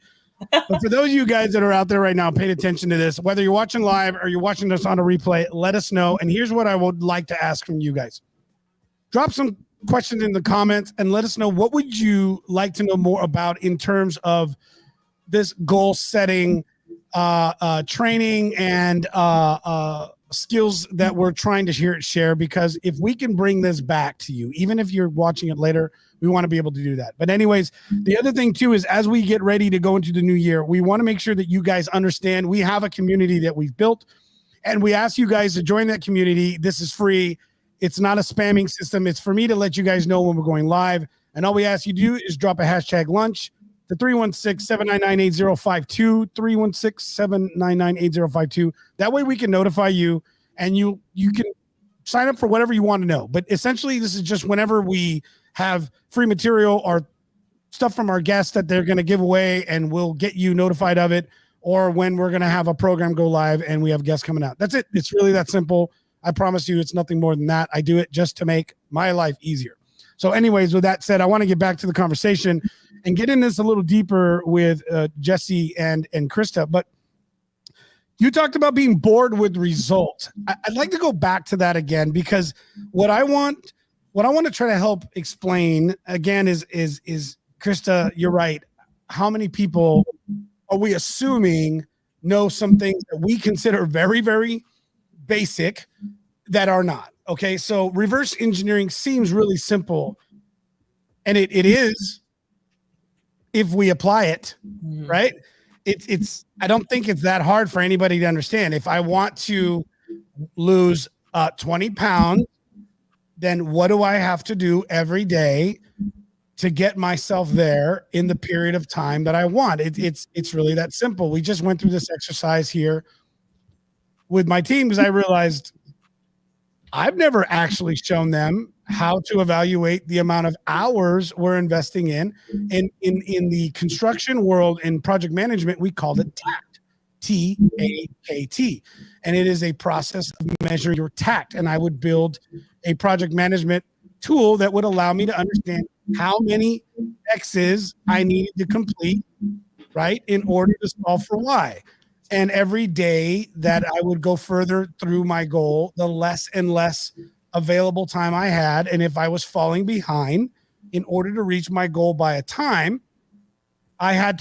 But for those of you guys that are out there right now, paying attention to this, whether you're watching live or you're watching this on a replay, let us know. And here's what I would like to ask from you guys. Drop some questions in the comments and let us know, what would you like to know more about in terms of this goal setting, training, and skills that we're trying to share, because if we can bring this back to you, even if you're watching it later, we want to be able to do that. But anyways, the other thing too is, as we get ready to go into the new year, we want to make sure that you guys understand we have a community that we've built, and we ask you guys to join that community. This is free. It's not a spamming system. It's for me to let you guys know when we're going live. And all we ask you to do is drop a hashtag lunch to 316-799-8052, 316-799-8052. That way we can notify you, and you can sign up for whatever you want to know. But essentially, this is just whenever we have free material or stuff from our guests that they're going to give away, and we'll get you notified of it, or when we're going to have a program go live and we have guests coming out. That's it. It's really that simple. I promise you it's nothing more than that. I do it just to make my life easier. So anyways, with that said, I want to get back to the conversation and get in this a little deeper with Jessie and Krista. But You talked about being bored with results. I'd like to go back to that again, because what I want to try to help explain again is Krista, you're right. How many people are we assuming know some things that we consider very, very basic that are not? Okay, so reverse engineering seems really simple, and it is if we apply it, right? It's I don't think it's that hard for anybody to understand. If I want to lose 20 pounds, then what do I have to do every day to get myself there in the period of time that I want? It's really that simple. We just went through this exercise here with my team because I realized I've never actually shown them how to evaluate the amount of hours we're investing in the construction world. In project management, we called it TACT, TAKT, and it is a process of measuring your tact. And I would build a project management tool that would allow me to understand how many X's I needed to complete, right, in order to solve for Y. And every day that I would go further through my goal, the less and less available time I had. And if I was falling behind, in order to reach my goal by a time, I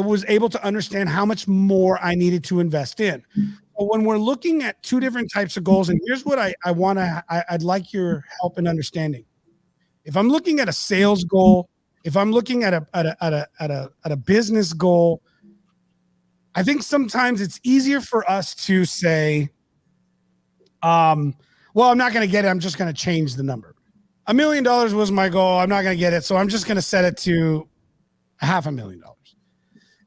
was able to understand how much more I needed to invest in. But when we're looking at two different types of goals, and here's what I'd like your help in understanding. If I'm looking at a sales goal, if I'm looking at a business goal, I think sometimes it's easier for us to say, well, I'm not going to get it. I'm just going to change the number. $1 million was my goal. I'm not going to get it. So I'm just going to set it to $500,000.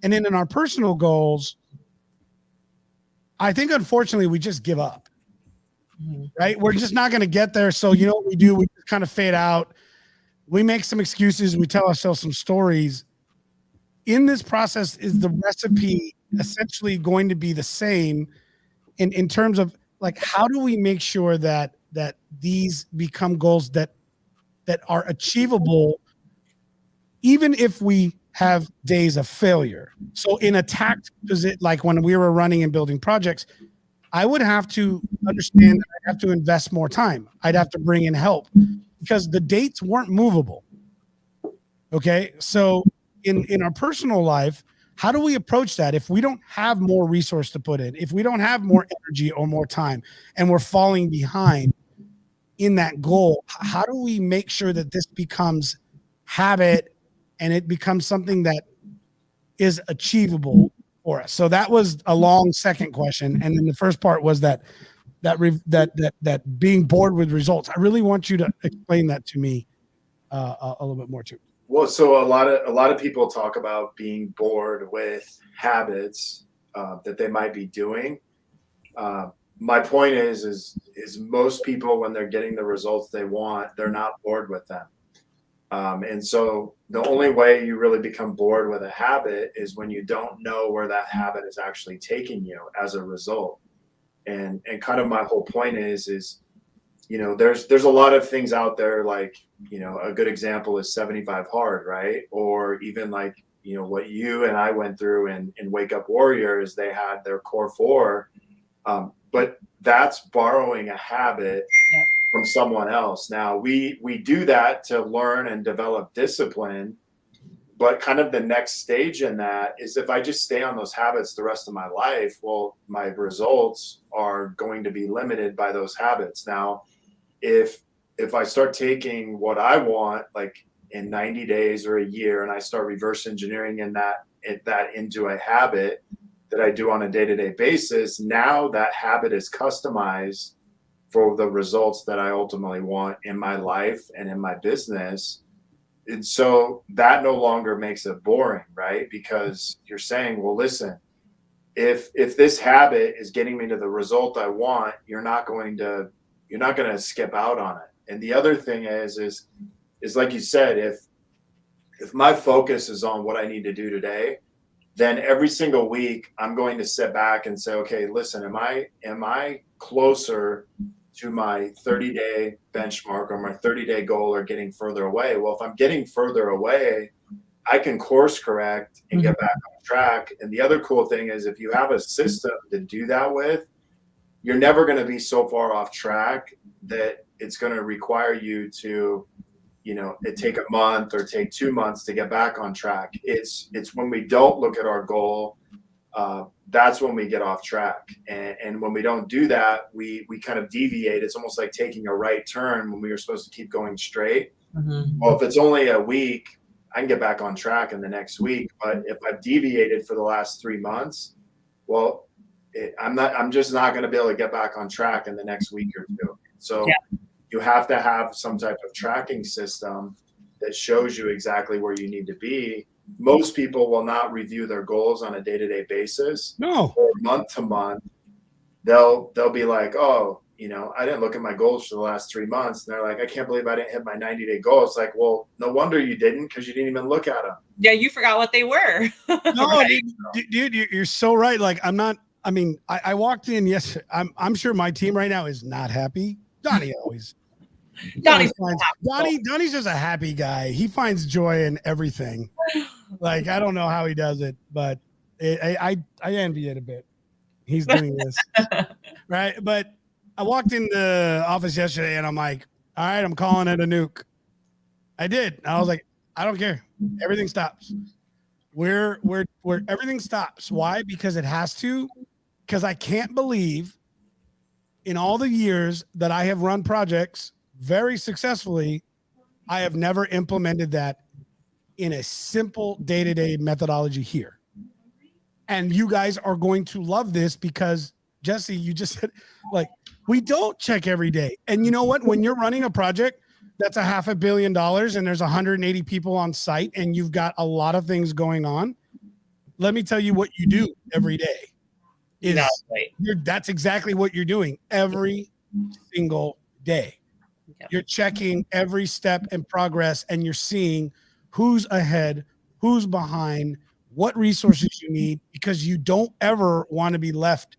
And then in our personal goals, I think, unfortunately, we just give up, right? We're just not going to get there. So you know what we do? We just kind of fade out. We make some excuses. We tell ourselves some stories. In this process, is the recipe essentially going to be the same in terms of, like, how do we make sure that these become goals that are achievable, even if we have days of failure? So in a tact visit, like when we were running and building projects, I would have to understand that I have to invest more time. I'd have to bring in help because the dates weren't movable. Okay. So in our personal life, how do we approach that if we don't have more resource to put in, if we don't have more energy or more time, and we're falling behind in that goal? How do we make sure that this becomes habit and it becomes something that is achievable for us? So that was a long second question, and then the first part was that being bored with results. I really want you to explain that to me a little bit more too. Well, so a lot of people talk about being bored with habits that they might be doing. My point is most people, when they're getting the results they want, they're not bored with them. And so the only way you really become bored with a habit is when you don't know where that habit is actually taking you as a result. And kind of my whole point is, you know, there's a lot of things out there, like, you know, a good example is 75 Hard, right? Or even like, you know, what you and I went through in Wake Up Warriors, they had their core 4, but that's borrowing a habit from someone else. Now we do that to learn and develop discipline, but kind of the next stage in that is, if I just stay on those habits the rest of my life, well, my results are going to be limited by those habits. Now, if I start taking what I want, like in 90 days or a year, and I start reverse engineering that into a habit that I do on a day-to-day basis, now that habit is customized for the results that I ultimately want in my life and in my business. And so that no longer makes it boring, right? Because you're saying, well, listen, if this habit is getting me to the result I want, you're not going to skip out on it. And the other thing is like you said, if my focus is on what I need to do today, then every single week I'm going to sit back and say, okay, listen, am I closer to my 30-day benchmark or my 30-day goal, or getting further away? Well, if I'm getting further away, I can course correct and get back on track. And the other cool thing is if you have a system to do that with, you're never going to be so far off track that it's going to require you to, it take a month or take 2 months to get back on track. It's when we don't look at our goal, that's when we get off track. And when we don't do that, we kind of deviate. It's almost like taking a right turn when we were supposed to keep going straight. Well, if it's only a week, I can get back on track in the next week. But if I've deviated for the last 3 months, well, I'm just not going to be able to get back on track in the next week or two. So you have to have some type of tracking system that shows you exactly where you need to be. Most people will not review their goals on a day-to-day basis. No. Or month to month. They'll be like, oh, I didn't look at my goals for the last 3 months. And they're like, I can't believe I didn't hit my 90-day goal. It's like, well, no wonder you didn't, because you didn't even look at them. Yeah, you forgot what they were. No, Right? dude, you're so right. Like, I walked in yesterday. I'm sure my team right now is not happy. Donnie's just a happy guy. He finds joy in everything. Like, I don't know how he does it, but I envy it a bit. He's doing this. Right. But I walked in the office yesterday and I'm like, all right, I'm calling it a nuke. I did. I was like, I don't care. Everything stops. We're everything stops. Why? Because it has to. Because I can't believe in all the years that I have run projects very successfully, I have never implemented that in a simple day-to-day methodology here. And you guys are going to love this because, Jessie, you just said, like, we don't check every day. And you know what? When you're running a project that's $500 million and there's 180 people on site and you've got a lot of things going on, let me tell you what you do every day. That's exactly what you're doing every single day. Yep. You're checking every step in progress and you're seeing who's ahead, who's behind, what resources you need, because you don't ever want to be left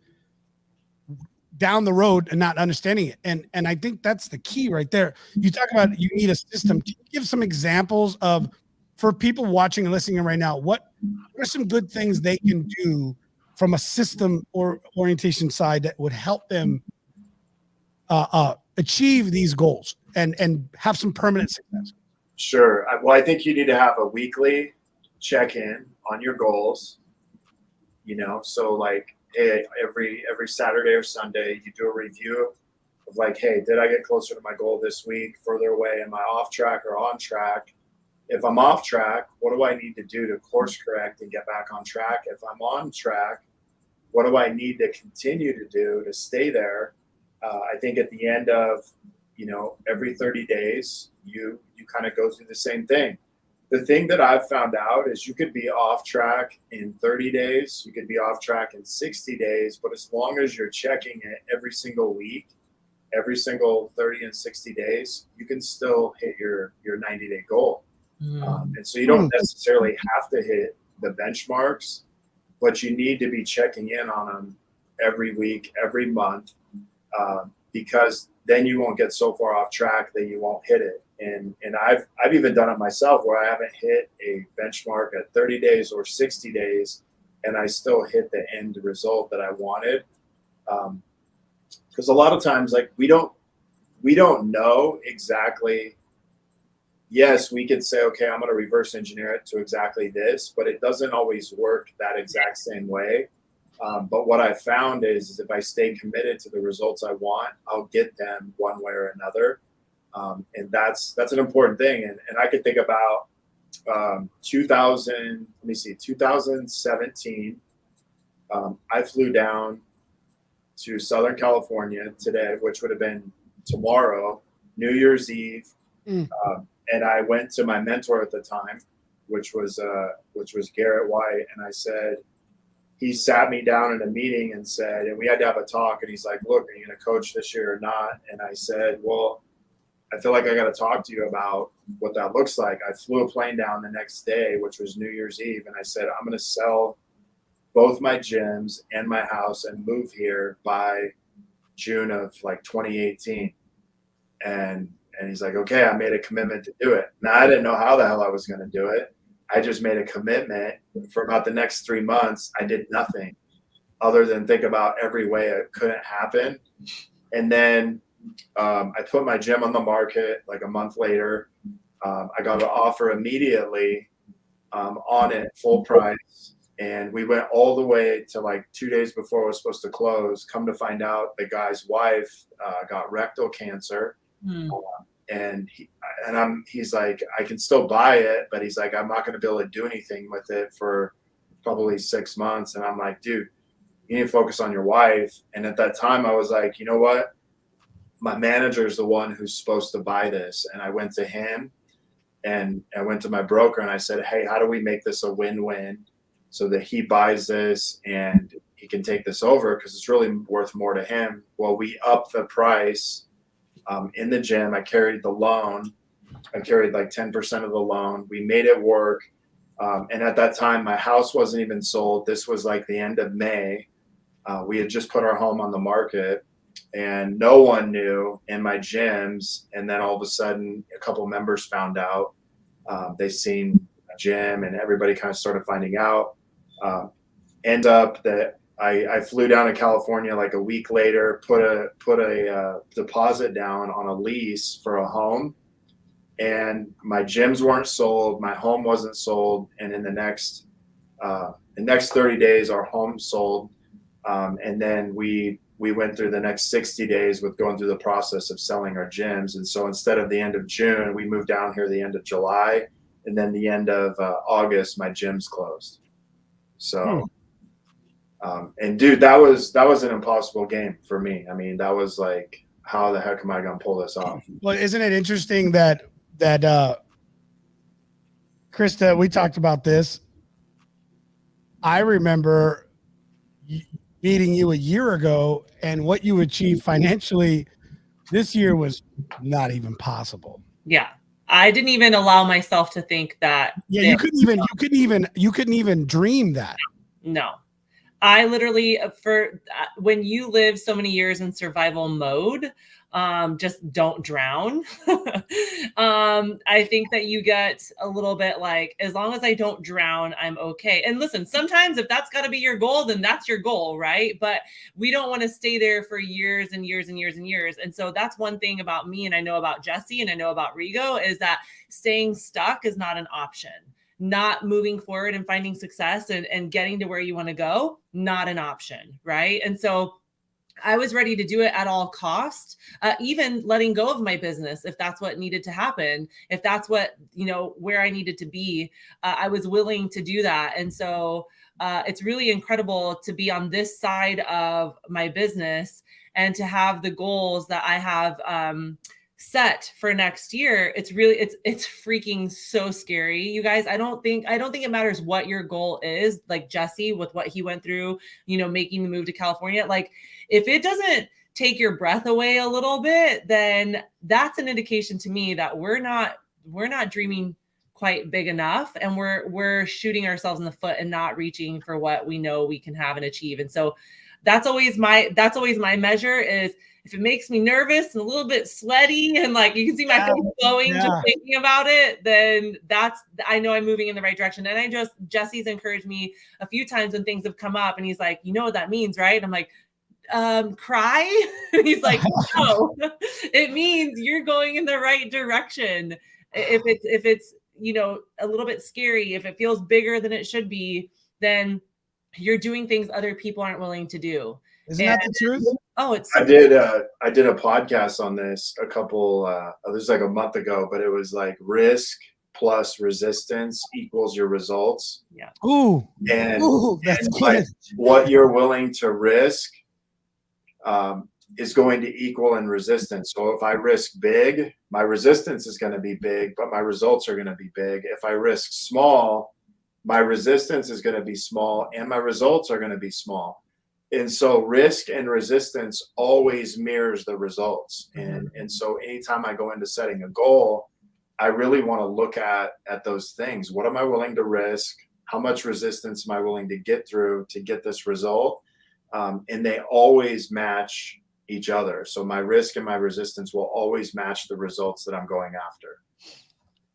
down the road and not understanding it. And I think that's the key right there. You talk about you need a system. Can you give some examples of, for people watching and listening right now, what are some good things they can do from a system or orientation side that would help them achieve these goals and have some permanent success? Sure. Well, I think you need to have a weekly check-in on your goals. So like, hey, every Saturday or Sunday, you do a review of like, hey, did I get closer to my goal this week? Further away? Am I off track or on track? If I'm off track, what do I need to do to course correct and get back on track? If I'm on track, what do I need to continue to do to stay there? I think at the end of, every 30 days, you kind of go through the same thing. The thing that I've found out is you could be off track in 30 days, you could be off track in 60 days, but as long as you're checking it every single week, every single 30 and 60 days, you can still hit your 90-day goal. And so you don't necessarily have to hit the benchmarks, but you need to be checking in on them every week, every month, because then you won't get so far off track that you won't hit it. And I've even done it myself where I haven't hit a benchmark at 30 days or 60 days, and I still hit the end result that I wanted. Because a lot of times, like, we don't know exactly. Yes, we could say, okay, I'm going to reverse engineer it to exactly this, but it doesn't always work that exact same way. But what I've found is if I stay committed to the results I want, I'll get them one way or another. And that's an important thing. And I could think about 2017. I flew down to Southern California today, which would have been tomorrow, New Year's Eve. And I went to my mentor at the time, which was Garrett White. And I said, he sat me down in a meeting and said, and we had to have a talk. And he's like, look, are you going to coach this year or not? And I said, well, I feel like I got to talk to you about what that looks like. I flew a plane down the next day, which was New Year's Eve. And I said, I'm going to sell both my gyms and my house and move here by June of like 2018. And he's like, okay, I made a commitment to do it. Now, I didn't know how the hell I was going to do it. I just made a commitment for about the next 3 months. I did nothing other than think about every way it couldn't happen. And then I put my gym on the market like a month later. I got an offer immediately on it, full price. And we went all the way to like 2 days before it was supposed to close. Come to find out, the guy's wife got rectal cancer. And he's like, I can still buy it, but he's like, I'm not going to be able to do anything with it for probably 6 months. And I'm like, dude, you need to focus on your wife. And at that time I was like, you know what? My manager is the one who's supposed to buy this. And I went to him and I went to my broker and I said, hey, how do we make this a win-win so that he buys this and he can take this over? Because it's really worth more to him. Well, we upped the price in the gym. I carried the loan. I carried like 10% of the loan. We made it work. And at that time, my house wasn't even sold. This was like the end of May. We had just put our home on the market and no one knew in my gyms. And then all of a sudden, a couple members found out. They seen a gym and everybody kind of started finding out. End up that I flew down to California like a week later, put a deposit down on a lease for a home, and my gyms weren't sold, my home wasn't sold, and in the next 30 days our home sold, and then we went through the next 60 days with going through the process of selling our gyms. And so instead of the end of June, we moved down here the end of July, and then the end of August my gyms closed. So and dude, that was an impossible game for me. I mean, that was like, how the heck am I going to pull this off? Well, isn't it interesting that Krista, we talked about this. I remember meeting you a year ago, and what you achieved financially this year was not even possible. Yeah. I didn't even allow myself to think that. Yeah, you couldn't even dream that. No. I literally, when you live so many years in survival mode, just don't drown. I think that you get a little bit like, as long as I don't drown, I'm okay. And listen, sometimes if that's got to be your goal, then that's your goal, right? But we don't want to stay there for years and years and years and years. And so that's one thing about me, and I know about Jessie, and I know about Rigo, is that staying stuck is not an option. Not moving forward and finding success and getting to where you want to go, not an option, right? And so I was ready to do it at all costs, even letting go of my business if that's what needed to happen, if that's what, where I needed to be, I was willing to do that. And so it's really incredible to be on this side of my business and to have the goals that I have set for next year. It's freaking so scary, you guys. I don't think it matters what your goal is. Like Jessie, with what he went through, making the move to California, like if it doesn't take your breath away a little bit, then that's an indication to me that we're not dreaming quite big enough, and we're shooting ourselves in the foot and not reaching for what we know we can have and achieve. And so that's always my measure is, if it makes me nervous and a little bit sweaty and like you can see my face glowing just thinking about it, then I know I'm moving in the right direction. And Jessie's encouraged me a few times when things have come up, and he's like, you know what that means, right? I'm like, cry? And he's like, no, it means you're going in the right direction. If it's a little bit scary, if it feels bigger than it should be, then you're doing things other people aren't willing to do. Isn't that the truth? Oh, it's. I did a podcast on this it was like a month ago, but it was like risk plus resistance equals your results. Yeah. Ooh. And that's good. Like, what you're willing to risk is going to equal in resistance. So if I risk big, my resistance is going to be big, but my results are going to be big. If I risk small, my resistance is going to be small and my results are going to be small. And so risk and resistance always mirrors the results. And so anytime I go into setting a goal, I really want to look at those things. What am I willing to risk? How much resistance am I willing to get through to get this result? And they always match each other. So my risk and my resistance will always match the results that I'm going after.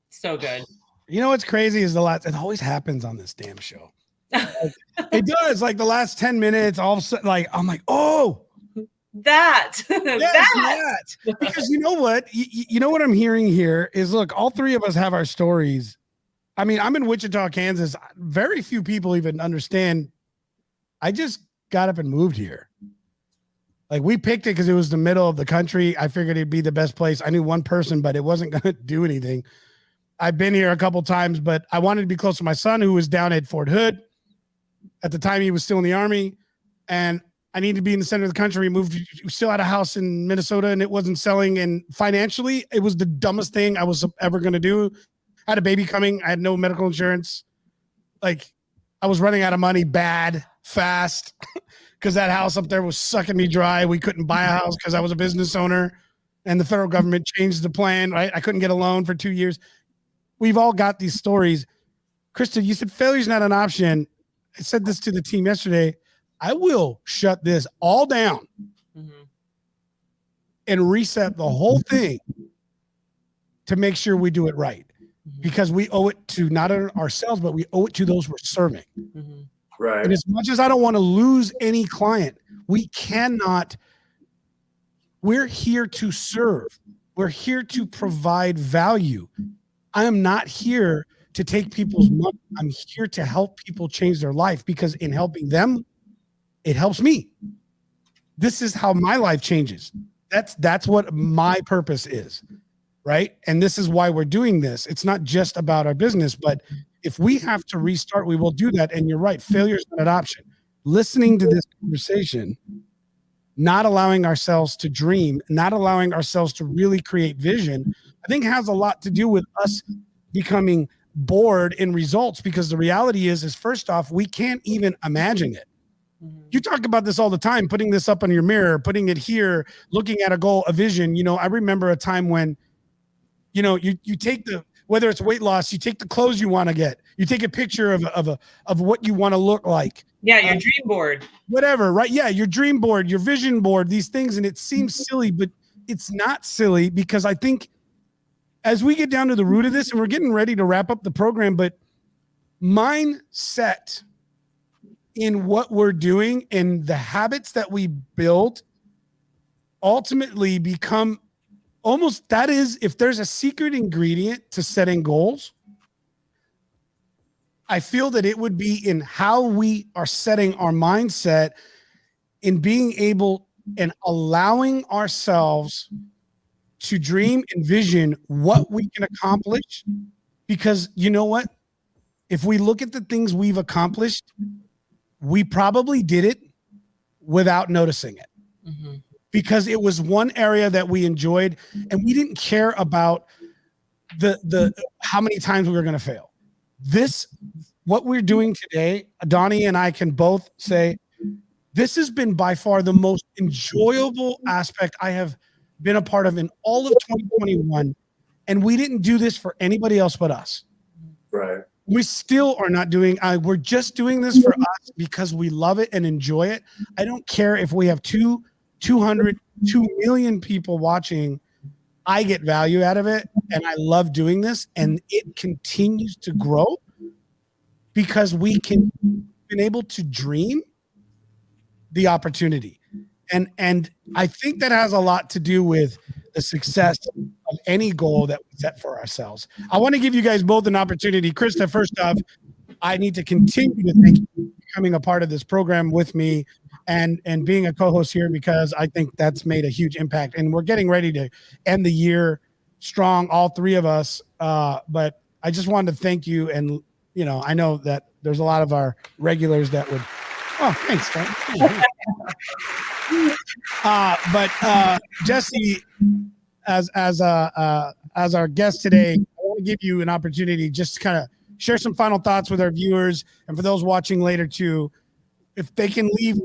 So good. You know what's crazy is it always happens on this damn show. It does. Like the last 10 minutes, all of a sudden, like I'm like, oh, that. Because you know what? You know what I'm hearing here is, look, all three of us have our stories. I mean, I'm in Wichita, Kansas. Very few people even understand. I just got up and moved here. Like, we picked it because it was the middle of the country. I figured it'd be the best place. I knew one person, but it wasn't going to do anything. I've been here a couple times, but I wanted to be close to my son, who was down at Fort Hood. At the time, he was still in the Army, and I needed to be in the center of the country. We still had a house in Minnesota, and it wasn't selling. And financially, it was the dumbest thing I was ever going to do. I had a baby coming. I had no medical insurance. Like, I was running out of money fast, because that house up there was sucking me dry. We couldn't buy a house because I was a business owner, and the federal government changed the plan, right? I couldn't get a loan for 2 years. We've all got these stories. Krista, you said failure's not an option. I said this to the team yesterday. I will shut this all down and reset the whole thing to make sure we do it right, because we owe it to not ourselves, but we owe it to those we're serving. Right. And as much as I don't want to lose any client, we're here to serve. We're here to provide value. I am not here to take people's money. I'm here to help people change their life, because in helping them, it helps me. This is how my life changes. That's what my purpose is, right? And this is why we're doing this. It's not just about our business, but if we have to restart, we will do that. And you're right, failure is not an option. Listening to this conversation, not allowing ourselves to dream, not allowing ourselves to really create vision, I think has a lot to do with us becoming bored in results, because the reality is first off, we can't even imagine it. You talk about this all the time, putting this up on your mirror, putting it here, looking at a goal, a vision. You know, I remember a time when, you know, you take whether it's weight loss, you take the clothes you want to get, you take a picture of what you want to look like. Yeah, your dream board. Whatever, right? Yeah, your dream board, your vision board, these things. And it seems silly, but it's not silly, because I think as we get down to the root of this, and we're getting ready to wrap up the program, but mindset in what we're doing and the habits that we build ultimately become almost, that is, if there's a secret ingredient to setting goals, I feel that it would be in how we are setting our mindset, in being able and allowing ourselves to dream and vision what we can accomplish. Because you know what? If we look at the things we've accomplished, we probably did it without noticing it. Because it was one area that we enjoyed, and we didn't care about the how many times we were going to fail. What we're doing today, Donnie and I can both say, this has been by far the most enjoyable aspect I have been a part of in all of 2021. And we didn't do this for anybody else but us. Right. We still are not doing, we're just doing this for us because we love it and enjoy it. I don't care if we have 2 million people watching. I get value out of it, and I love doing this, and it continues to grow because we can been able to dream the opportunity. And I think that has a lot to do with the success of any goal that we set for ourselves. I want to give you guys both an opportunity. Krista, first off, I need to continue to thank you for becoming a part of this program with me and being a co-host here, because I think that's made a huge impact. And we're getting ready to end the year strong, all three of us. But I just wanted to thank you. And, you know, I know that there's a lot of our regulars that would, oh, thanks. But Jessie, as our guest today, I want to give you an opportunity just to kind of share some final thoughts with our viewers, and for those watching later too, if they can leave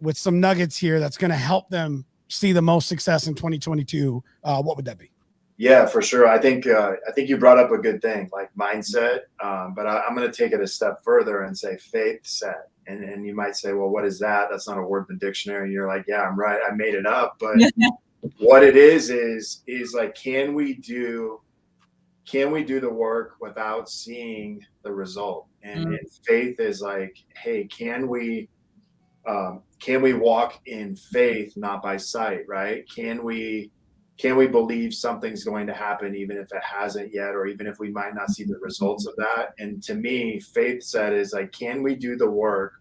with some nuggets here that's going to help them see the most success in 2022, what would that be? Yeah, for sure. I think you brought up a good thing, like mindset. But I'm going to take it a step further and say faith set. And you might say, well, what is that? That's not a word in the dictionary. And you're like, yeah, I'm right. I made it up. But what it is like, can we do can we do the work without seeing the result? And faith is like, hey, can we walk in faith, not by sight, right? Can we believe something's going to happen even if it hasn't yet, or even if we might not see the results of that? And to me, faith said is like, can we do the work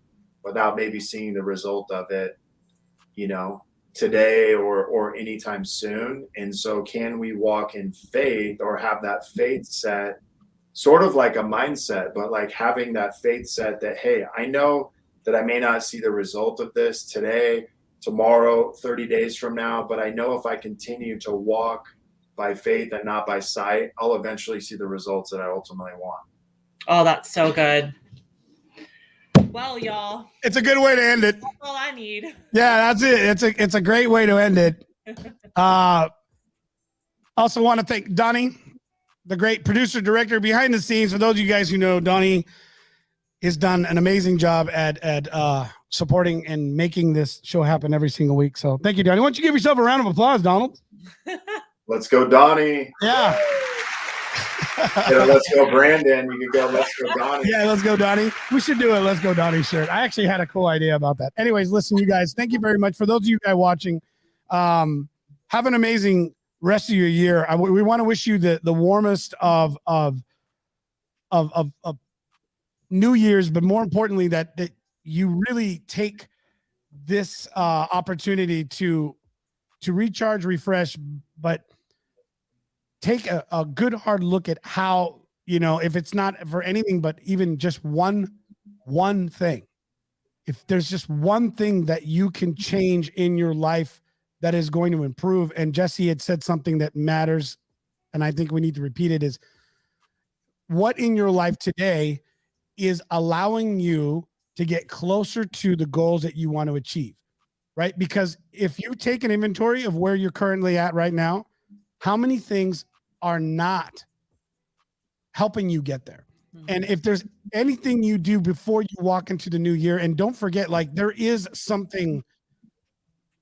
without maybe seeing the result of it, today or anytime soon? And so can we walk in faith, or have that faith set, sort of like a mindset, but like having that faith set that, hey, I know that I may not see the result of this today, tomorrow, 30 days from now, but I know if I continue to walk by faith and not by sight, I'll eventually see the results that I ultimately want. Oh, that's so good. Well, y'all, It's a good way to end it. That's all I need. Yeah, that's it. It's a great way to end it. Also want to thank Donnie, the great producer director behind the scenes. For those of you guys who know, Donnie has done an amazing job at supporting and making this show happen every single week. So thank you, Donnie. Why don't you give yourself a round of applause, Donald? Let's go, Donnie. Yeah. Let's go, Brandon. You can go, let's go, Donnie. Yeah, let's go, Donnie. We should do a Let's Go, Donnie shirt. I actually had a cool idea about that. Anyways, listen, you guys, thank you very much. For those of you guys watching, have an amazing rest of your year. We want to wish you the warmest of New Year's, but more importantly, that you really take this opportunity to recharge, refresh, but take a good hard look at how, if it's not for anything, but even just one thing, if there's just one thing that you can change in your life that is going to improve. And Jessie had said something that matters, and I think we need to repeat it, is what in your life today is allowing you to get closer to the goals that you want to achieve, right? Because if you take an inventory of where you're currently at right now, how many things are not helping you get there? And if there's anything you do before you walk into the new year, and don't forget, like, there is something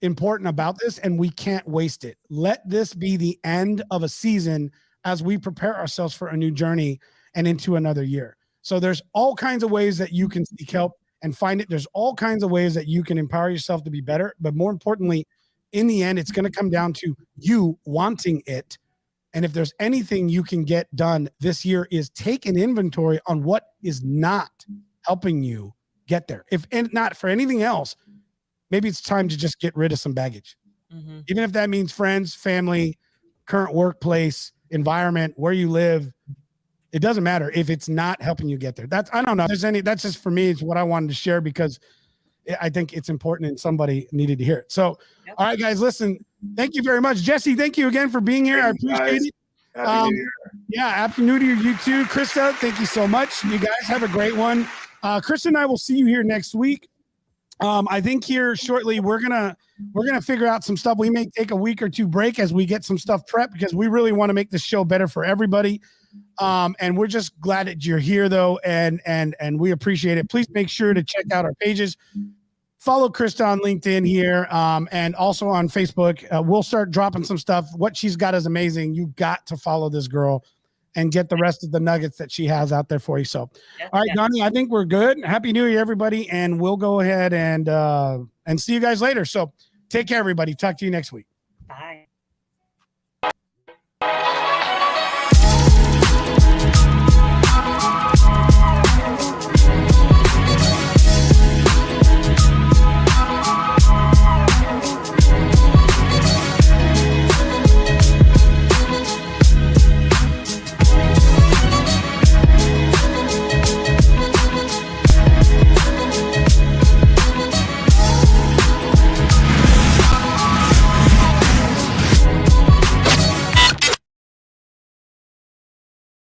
important about this, and we can't waste it. Let this be the end of a season as we prepare ourselves for a new journey and into another year. So there's all kinds of ways that you can seek help and find it. There's all kinds of ways that you can empower yourself to be better. But more importantly, in the end, it's going to come down to you wanting it. And if there's anything you can get done this year, is take an inventory on what is not helping you get there. If and not for anything else, maybe it's time to just get rid of some baggage. Even if that means friends, family, current workplace, environment, where you live. It doesn't matter if it's not helping you get there. I don't know. That's just for me. It's what I wanted to share because I think it's important and somebody needed to hear it. So, All right, guys, listen, thank you very much. Jessie, thank you again for being here. I appreciate it. Happy New Year. Yeah, Happy New Year, you too. Krista, thank you so much. You guys have a great one. Krista and I will see you here next week. I think here shortly we're gonna figure out some stuff. We may take a week or two break as we get some stuff prepped because we really want to make this show better for everybody. And we're just glad that you're here though, and we appreciate it. Please make sure to check out our pages. Follow Krista on LinkedIn here, and also on Facebook. We'll start dropping some stuff. What she's got is amazing. You got to follow this girl and get the rest of the nuggets that she has out there for you. So, all right, Donnie, I think we're good. Happy New Year, everybody. And we'll go ahead and see you guys later. So take care, everybody. Talk to you next week.